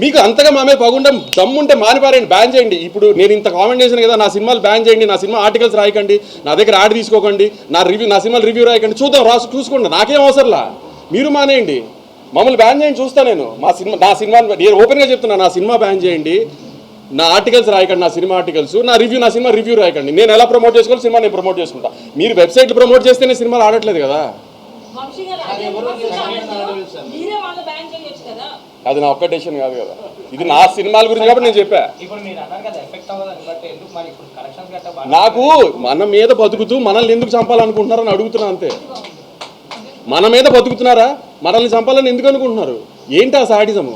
మీకు అంతగా మా మీద పగుండం దమ్ముంటే మానిపారండి, బ్యాన్ చేయండి. ఇప్పుడు నేను ఇంత కామెంట్ చేశాను కదా, నా సినిమాలు బ్యాన్ చేయండి, నా సినిమా ఆర్టికల్స్ రాయకండి, నా దగ్గర యాడ్ తీసుకోకండి, నా సినిమాలు రివ్యూ రాయకండి, చూద్దాం చూసుకోండి, నాకేం అవసరంలా. మీరు మానేయండి, మమ్మల్ని బ్యాన్ చేయండి, చూస్తా నేను. నా సినిమా నేను ఓపెన్గా చెప్తున్నా, నా సినిమా బ్యాన్ చేయండి, నా ఆర్టికల్స్ రాయకండి, నా సినిమా ఆర్టికల్స్, నా సినిమా రివ్యూ రాయకండి. నేను ఎలా ప్రమోట్ చేసుకోవాలి, సినిమా నేను ప్రమోట్ చేసుకుంటా. మీరు వెబ్సైట్లు ప్రమోట్ చేస్తేనే సినిమాలు ఆడట్లేదు కదా. అది నా ఒక్క డెసిషన్ కాదు కదా, ఇది నా సినిమాల గురించి కాబట్టి నేను చెప్పా. నాకు మన మీద బతుకుతూ మనల్ని ఎందుకు చంపాలనుకుంటున్నారని అడుగుతున్నా అంతే. మన మీద బతుకుతున్నారా, మనల్ని చంపాలని ఎందుకు అనుకుంటున్నారు? ఏంటి ఆ సాడిజము?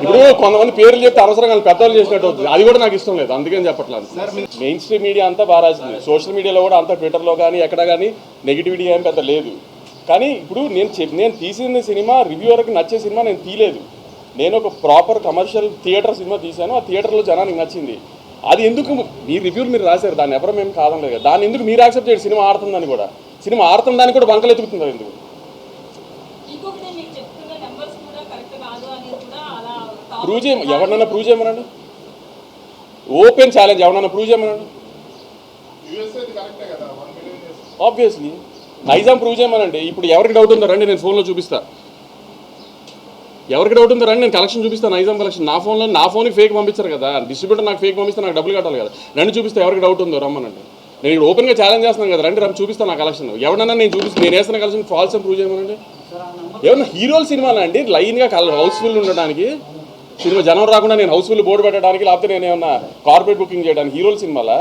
ఇప్పుడు కొంతమంది పేర్లు చెప్తే అవసరంగా పెద్దవాళ్ళు చేసినట్టు అవుతుంది, అది కూడా నాకు ఇష్టం లేదు, అందుకని చెప్పట్లేదు. మెయిన్ స్ట్రీమ్ మీడియా అంతా బాగా రాసింది, సోషల్ మీడియాలో కూడా అంతా, ట్విట్టర్లో కానీ ఎక్కడ కానీ నెగిటివిటీ ఏం పెద్ద లేదు. కానీ ఇప్పుడు నేను తీసిన సినిమా రివ్యూవర్కి నచ్చే సినిమా నేను తీయలేదు. నేను ఒక ప్రాపర్ కమర్షియల్ థియేటర్ సినిమా తీశాను, ఆ థియేటర్లో జనానికి నచ్చింది. అది ఎందుకు మీ రివ్యూలు మీరు రాశారు, దాన్ని ఎవరు మేము కాదనలేదు కదా, దాన్ని ఎందుకు మీరు యాక్సెప్ట్ చేయండి? సినిమా ఆడుతుందని కూడా, సినిమా ఆడుతుందని కూడా బంకలు ఎత్తుకుతున్నారు ఎందుకు? ప్రూవ్ చేయ, ఎవరినైనా ప్రూవ్ చేయమనండి, ఓపెన్ ఛాలెంజ్, ఎవరన్నా ప్రూవ్ చేయమనండి. ఆబ్వియస్లీ నైజాం ప్రూవ్ చేయమనండి. ఇప్పుడు ఎవరికి డౌట్ ఉందో రండి, నేను ఫోన్లో చూపిస్తా. ఎవరికి డౌట్ ఉందో రండి, నేను కలెక్షన్ చూపిస్తాను, నైజాం కలెక్షన్. నా ఫోన్కి ఫేక్ పంపించారు కదా, డిస్ట్రిబ్యూటర్ నాకు ఫేక్ పంపిస్తే నాకు డబ్బులు కట్టాలి కదా. రండి చూపిస్తే, ఎవరికి డౌట్ ఉందో రమ్మనండి. నేను ఇక్కడ ఓపెన్గా ఛాలెంజ్ చేస్తున్నాను కదా, రండి చూపిస్తాను నా కలెక్షన్. ఎవరన్నా నేను చూపిస్తాను, నేను వేస్తున్న కలెక్షన్ ఫాల్స్ అని ప్రూవ్ చేయమనండి. ఏమన్నా హీరోల సినిమాలు అండి లైన్గా హౌస్ఫుల్ ఉండడానికి, సినిమా జనం రాకుండా నేను హౌస్ఫుల్ బోర్డు పెట్టడానికి, లేకపోతే నేను ఏమన్నా కార్పొరేట్ బుకింగ్ చేయడానికి హీరోల సినిమాలా?